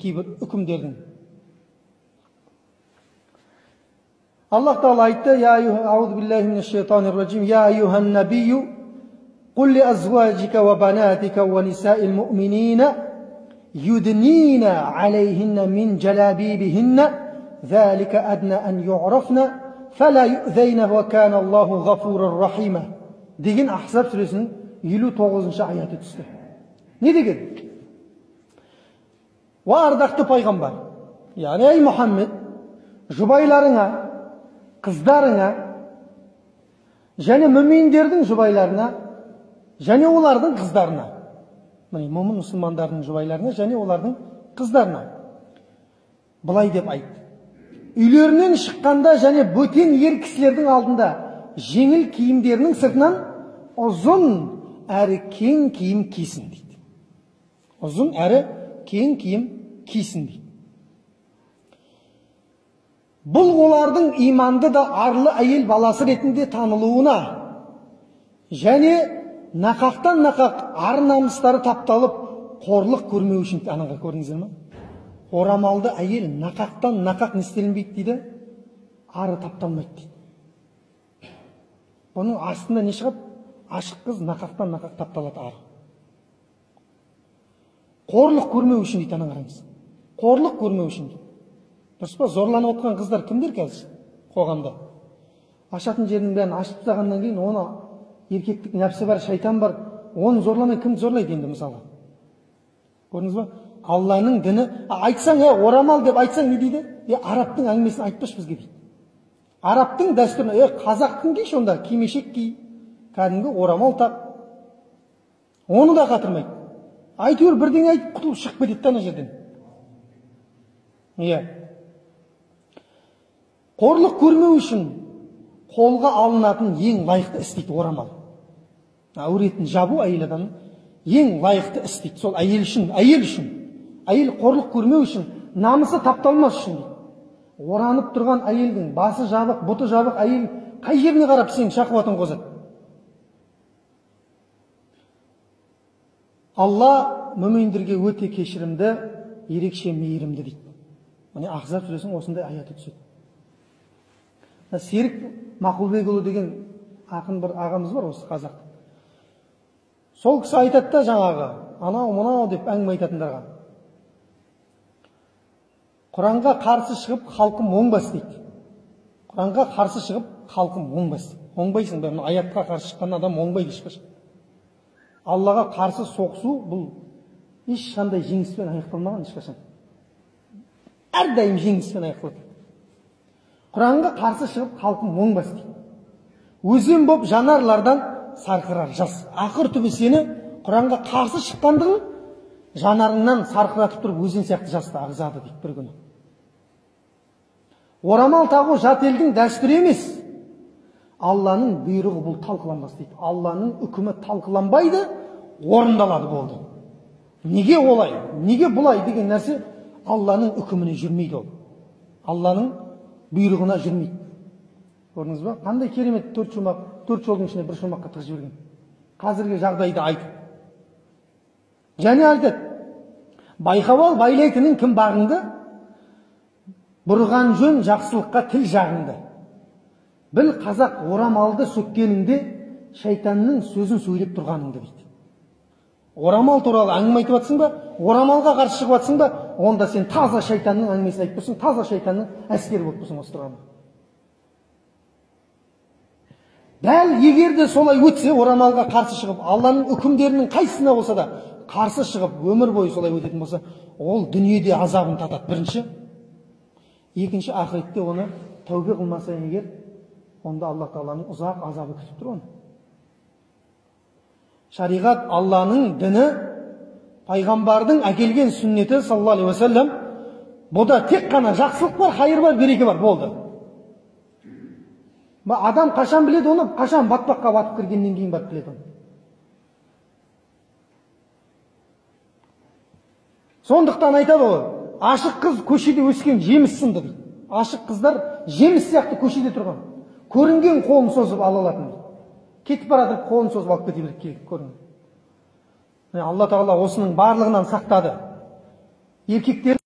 кейбір үкімдердің. Allah Teala ayette ya Euzu billahi mineşşeytanirracim ya eyyuhen nebiyyu kul li azvacika ve banatika ve nisa'il mu'minina yudnina aleyhinne min celabibihinne zalika adna en yu'rafna fela yu'zeyne ve kana Allahu gafurur rahime degan Ahzab suresinin 59. ayeti düştü. Ne degan? Ve ardaқты пайғамбар, yani ey Muhammed, жұбайларыңа, қыздарыңа, және мүминдердің жұбайларына, және олардың қыздарына, мүмин мұсылмандардың жұбайларына, және олардың қыздарына, былай деп айтты. Үйлерінен шыққанда және бөтен ер кісілердің алдында жеңіл киімдерінің сыртынан ұзын әрі кең киім кисін дейді. Ұзын әрі кең киім кисін дейді. Бұл олардың иманды да арлы әйел баласы ретінде танылуына және нақақтан нақақ ар намыстары тапталып қорлық көрмеу үшін, анаға көрдіңіздер ме? Орамалды әйел нақақтан нақақ не істелінбейді дейді, ары тапталмайды дейді. Бұның астында не шығады? Ашық қыз нақақтан нақақ тапталады ары. Қорлық көрмеу үшін дейді, ана қараңыз. Қорлық көрмеу үшін дейді. Дұрыс па? Зорланып отқан қыздар кімдер қазір қоғамда? Ашатын жерінің бәрін ашып тастағаннан кейін оны еркектік нәпсі бар, шайтан бар, оны зорламай кім зорлайды енді мысалы? Көрдіңіз ба? Алланың діні, айтсаң, орамал деп айтсаң не дейді? Арабтың әңгімесін айтпаш бізге дейді. Арабтың дәстүріне, қазақтың кейші онда кимешек ки, кәдімгі орамал тап. Оны да қатырмайды. Айтыр бірдеңе айтып құтылып шығып кетеді ана жерден. Қорлық көрмеу үшін қолға алынатын ең лайықты іс дейді орамал. Әуретін жабу әйел адамның ең лайықты іс дейді. Сол әйел үшін, әйел қорлық көрмеу үшін, намысы тапталмас үшін дейді. Оранып тұрған әйелдің басы жабық, бұты жабық әйел қай жеріне қарап сен шахуатын қозады? Алла мүминдерге өте кешірімді, ерекше мейірімді дейді. Міне Ахзаб сүресінің осындай аяты түседі. Серік Мақұлбекұлы деген ақын бір ағамыз бар осы қазақ. Сол кісі айтады да жаңағы, анау мынау деп әңгіме айтатындарға. Құранға қарсы шығып халқым оңбас дейді. Құранға қарсы шығып халқым оңбас. Оңбайсың ба? Аятқа қарсы шыққан адам оңбайды ешқашан. Аллаға қарсы соғысу бұл ешқандай жеңіспен аяқталмаған ешқашан. Әрдайым жеңіспен аяқталады. Құранға қарсы шығып халқым оңбас дейді. Өзен боп жанарлардан сарқырар жас. Ақыр түбі сені Құранға қарсы шыққандығын жанарыңнан сарқыратып тұрып өзен сияқты жасты ағызады дейді бір күні. Орамал тағу жат елдің дәстүрі емес. Алланың бұйрығы бұл талқыланбас дейді. Алланың үкімі талқыланбайды, орындалады болды. Неге олай? Неге бұлай деген нәрсе Алланың үкіміне жүрмейді ол. Алланың бұйрығына жүрмейді. Көрдіңіз ба? Қандай керемет төрт жолдың ішіне бір шумаққа тығып жіберген. Қазіргі жағдайды айтып. Және айтады, байқап ал, байлайтының кім бағыңды? Бұрған жөн жақсылыққа тіл жағыңды. Біл қазақ орамалды сөккеніңде шайтанның сөзін сөйлеп тұрғаныңды дейді. Орамал туралы әңгіме айтып жатсың ба? Орамалға қарсы шығып жатсың ба? Онда сен таза шайтанның әңгімесін айтып тұрсың, таза шайтанның әскері болып тұрсың осы тұрғанда. Дәл егер де солай өтсе, орамалға қарсы шығып, Алланың үкімдерінің қайсысына болса да қарсы шығып, өмір бойы солай өтетін болса, ол дүниеде азабын татады. Бірінші, екінші ақыретте оны тәубе қылмаса егер, онда Алла Тағаланың ұзақ азабы күтіп тұр оны. Шариғат Алланың діні, пайғамбардың әкелген сүннеті саллаллаху алейхи ва саллям, бұда тек қана жақсылық бар, хайыр бар, береке бар, болды. Адам қашан біледі оны? Қашан батпаққа батып кіргеннен кейін барып біледі оны. Сондықтан айтады ғой, ашық қыз көшеде өскен жеміс сынды дейді. Ашық қыздар жеміс сияқты көшеде тұрған. Көрінген қолын созып ала алатын дейді. Кетіп барады, қолын созып алып кете береді, көрінген. Алла Тағала осының барлығынан сақтады. Еркектер